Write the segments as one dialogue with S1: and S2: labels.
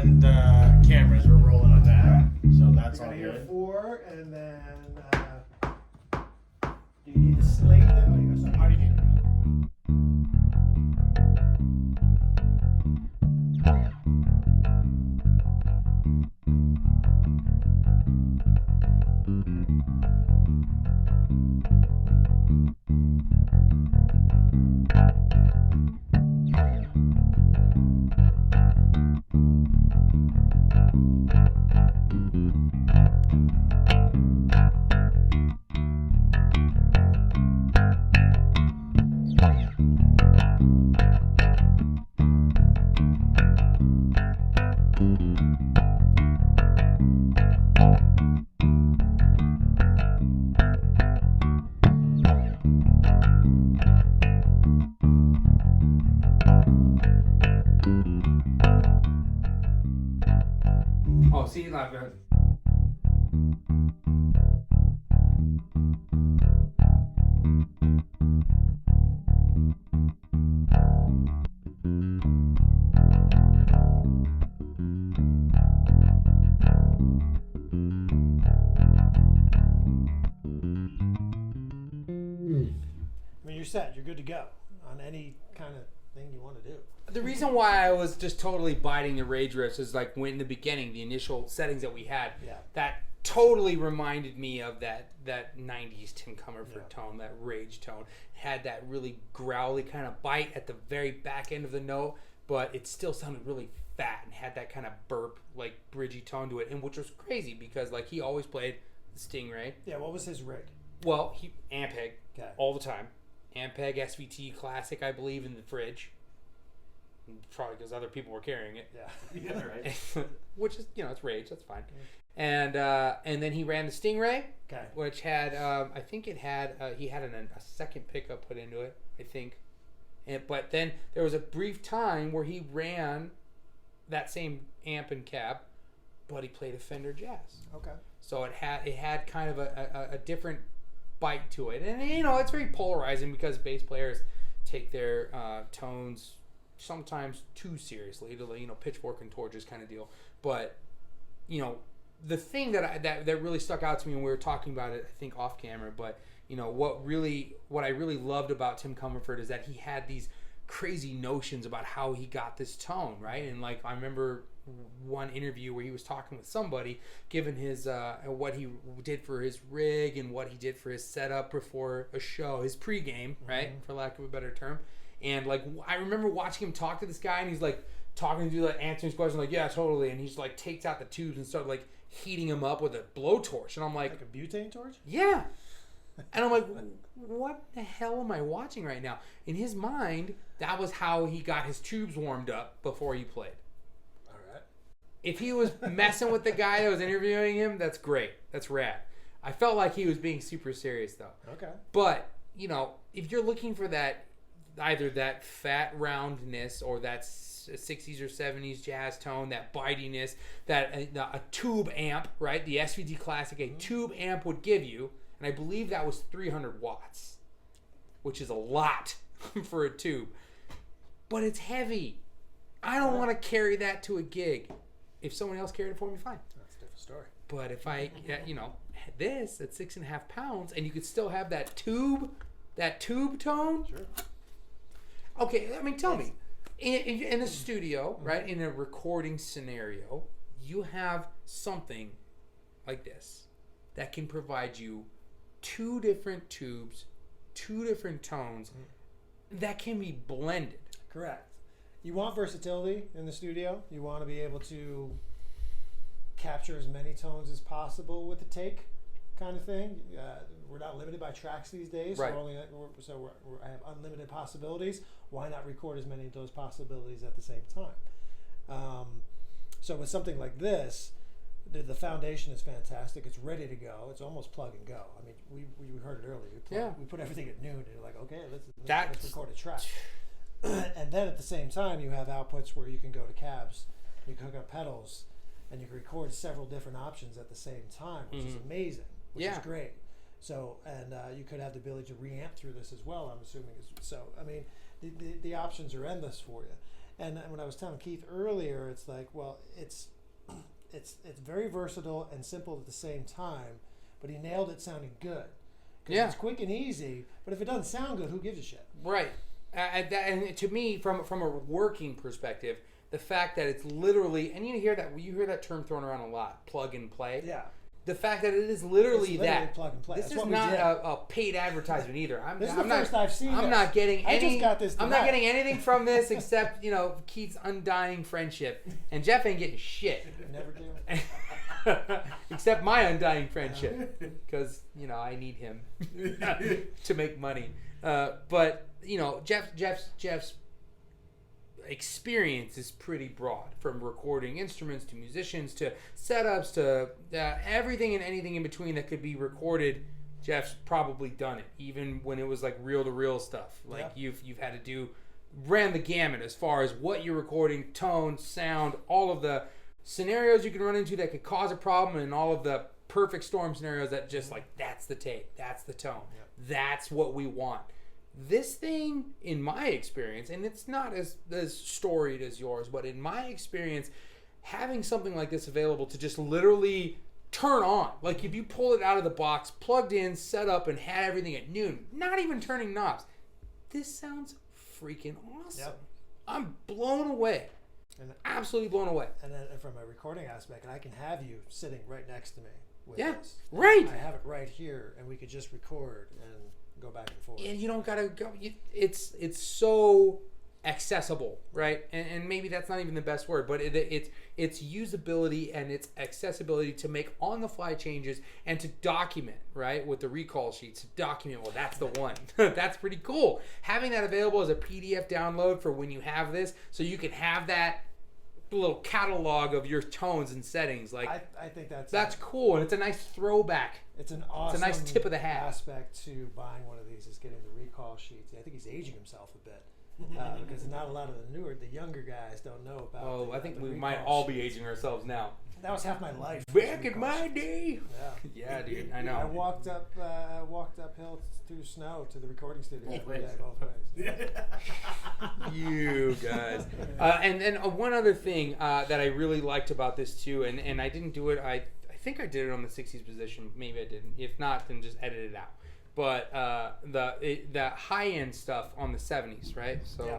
S1: and cameras. We're rolling on that, so that's all good.
S2: 4, and then do you need the slate? Oh, you got
S1: How do you get
S3: Oh, see, like.
S2: I mean, you're set. You're good to go on any kind of thing you want to do.
S3: The reason why I was just totally biting the rage riffs is like when in the beginning, the initial settings that we had, that totally reminded me of that 90s Tim Comerford tone, that rage tone. Had that really growly kind of bite at the very back end of the note, but it still sounded really fat and had that kind of burp, like bridgy tone to it, and which was crazy because like he always played the Stingray.
S2: Yeah, what was his rig?
S3: Well, he Ampeg all the time. Ampeg SVT Classic, I believe, in the fridge. Probably because other people were carrying it.
S1: Yeah, right.
S3: Which is, it's rage. That's fine. And then he ran the Stingray, which had, I think it had, he had a second pickup put into it, I think. But then there was a brief time where he ran that same amp and cab, but he played a Fender Jazz.
S2: Okay.
S3: So it had kind of a different bite to it, and it's very polarizing because bass players take their tones sometimes too seriously, to pitchfork and torches kind of deal. But the thing that really stuck out to me, and we were talking about it, I think off camera, but what I really loved about Tim Comerford is that he had these crazy notions about how he got this tone, right? And like I remember one interview where he was talking with somebody, given his what he did for his rig and what he did for his setup before a show, his pregame, right, for lack of a better term. And like I remember watching him talk to this guy, and he's like talking to like answering his question, like yeah, totally, and he's like takes out the tubes and started like heating them up with a blowtorch, and I'm like
S2: a butane torch?
S3: Yeah. And I'm like, what the hell am I watching right now? In his mind, that was how he got his tubes warmed up before he played.
S2: All right.
S3: If he was messing with the guy that was interviewing him, that's great. That's rad. I felt like he was being super serious, though.
S2: Okay.
S3: But, if you're looking for that, either that fat roundness or that 60s or 70s jazz tone, that bitiness, that a tube amp, right? The SVT Classic, a tube amp would give you. And I believe that was 300 watts, which is a lot for a tube. But it's heavy. I don't want to carry that to a gig. If someone else carried it for me, fine.
S2: That's a different story.
S3: But if I, this at 6.5 pounds, and you could still have that tube tone.
S2: Sure.
S3: Okay, I mean, tell me, in a studio, right, in a recording scenario, you have something like this that can provide you 2 different tubes, 2 different tones that can be blended.
S2: Correct. You want versatility in the studio. You want to be able to capture as many tones as possible with the take kind of thing. We're not limited by tracks these days,
S3: right.
S2: so I have unlimited possibilities. Why not record as many of those possibilities at the same time? So with something like this, the foundation is fantastic. It's ready to go. It's almost plug and go. I mean, we heard it earlier. We put everything at noon, and you're like, okay, let's record a track. And then at the same time, you have outputs where you can go to cabs, you can hook up pedals, and you can record several different options at the same time, which is amazing, which is great. So, and you could have the ability to reamp through this as well, I'm assuming. So, I mean, the options are endless for you. And when I was telling Keith earlier, it's like, well, it's very versatile and simple at the same time, but he nailed it sounding good.
S3: Yeah.
S2: It's quick and easy, but if it doesn't sound good, who gives a shit?
S3: Right. And to me, from a working perspective, the fact that it's literally, and you hear that term thrown around a lot, plug and play.
S2: Yeah.
S3: The fact that it is literally,
S2: It's
S3: that.
S2: plug and play.
S3: This
S2: That's
S3: is
S2: what
S3: not
S2: we did.
S3: a paid advertisement either.
S2: This is the first I've seen
S3: I'm
S2: this.
S3: not getting
S2: I
S3: any.
S2: just got this
S3: I'm not
S2: tonight.
S3: getting anything from this except Keith's undying friendship, and Jeff ain't getting shit.
S2: Never do.
S3: Except my undying friendship, because I need him to make money. But Jeff's experience is pretty broad, from recording instruments to musicians to setups to everything and anything in between that could be recorded. Jeff's probably done it, even when it was like reel to reel stuff. Like you've had to ran the gamut as far as what you're recording, tone, sound, all of the scenarios you can run into that could cause a problem, and all of the perfect storm scenarios that just like, that's the take, that's the tone, that's what we want. This thing, in my experience, and it's not as storied as yours, but in my experience, having something like this available to just literally turn on, like if you pull it out of the box, plugged in, set up, and had everything at noon, not even turning knobs, this sounds freaking awesome.
S2: Yep.
S3: I'm blown away.
S2: And
S3: Absolutely blown away.
S2: And then from a recording aspect, I can have you sitting right next to me with
S3: Yeah,
S2: this.
S3: right.
S2: I have it right here, and we could just record and go back and forth.
S3: And you don't gotta go. It's so accessible, right? And maybe that's not even the best word, but it's usability and its accessibility to make on-the-fly changes and to document, right, with the recall sheets. To document, well, that's the one. That's pretty cool. Having that available as a PDF download for when you have this, so you can have that little catalog of your tones and settings. Like,
S2: I think
S3: that's cool, and it's a nice throwback.
S2: It's an awesome
S3: nice tip of the hat.
S2: aspect to buying one of these is getting the recall sheets. I think he's aging himself a bit because not a lot of the younger guys don't know about.
S3: Oh,
S2: the,
S3: I think
S2: the
S3: we
S2: recall
S3: might all be
S2: sheets.
S3: aging ourselves now.
S2: That was half my life.
S3: Back in my day.
S2: Yeah.
S3: Yeah, dude, I
S2: I
S3: know.
S2: walked uphill through snow to the recording studio every day, both ways.
S3: You guys. And then one other thing that I really liked about this too, and I didn't do it. I think I did it on the 60s position. Maybe I didn't. If not, then just edit it out. But the high end stuff on the 70s, right? So.
S2: Yeah.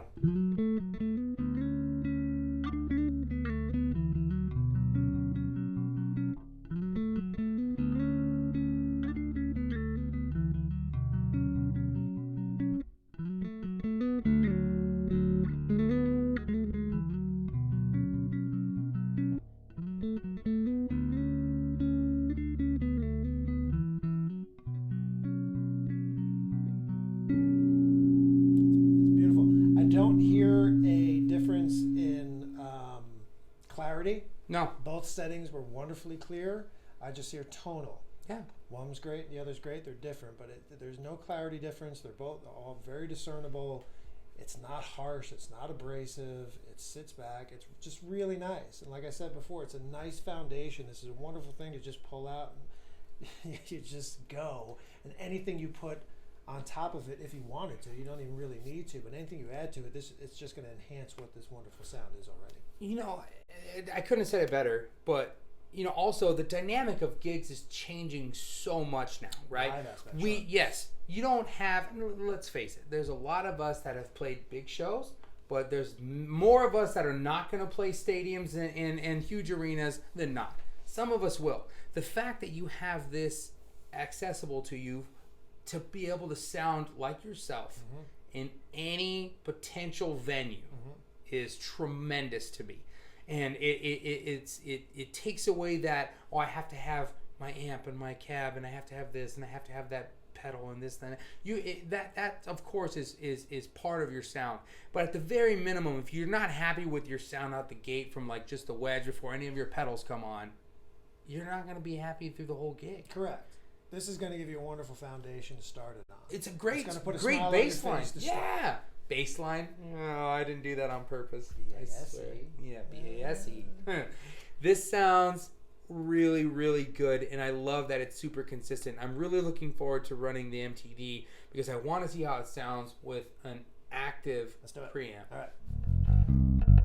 S3: No.
S2: Both settings were wonderfully clear. I just hear tonal.
S3: Yeah.
S2: One's great, the other's great. They're different, but there's no clarity difference. They're both all very discernible. It's not harsh. It's not abrasive. It sits back. It's just really nice. And like I said before, it's a nice foundation. This is a wonderful thing to just pull out and you just go. And anything you put on top of it, if you wanted to, you don't even really need to, but anything you add to it, it's just going to enhance what this wonderful sound is already.
S3: You know, I couldn't have said it better, but also the dynamic of gigs is changing so much now, right?
S2: Live aspect,
S3: Yes, you don't have, let's face it, there's a lot of us that have played big shows, but there's more of us that are not going to play stadiums and huge arenas than not. Some of us will. The fact that you have this accessible to you to be able to sound like yourself in any potential venue is tremendous to me. And it takes away that, I have to have my amp and my cab, and I have to have this, and I have to have that pedal and this and that. That of course is part of your sound. But at the very minimum, if you're not happy with your sound out the gate from like just the wedge before any of your pedals come on, you're not going to be happy through the whole gig.
S2: Correct. This is going to give you a wonderful foundation to start it on.
S3: It's a great
S2: smile
S3: bass
S2: on your
S3: line.
S2: face to start.
S3: Yeah. Bass line? No, I didn't do that on purpose. I swear. Yeah, B-A-S-E. This sounds really, really good, and I love that it's super consistent. I'm really looking forward to running the MTD because I want to see how it sounds with an active preamp.
S2: All right.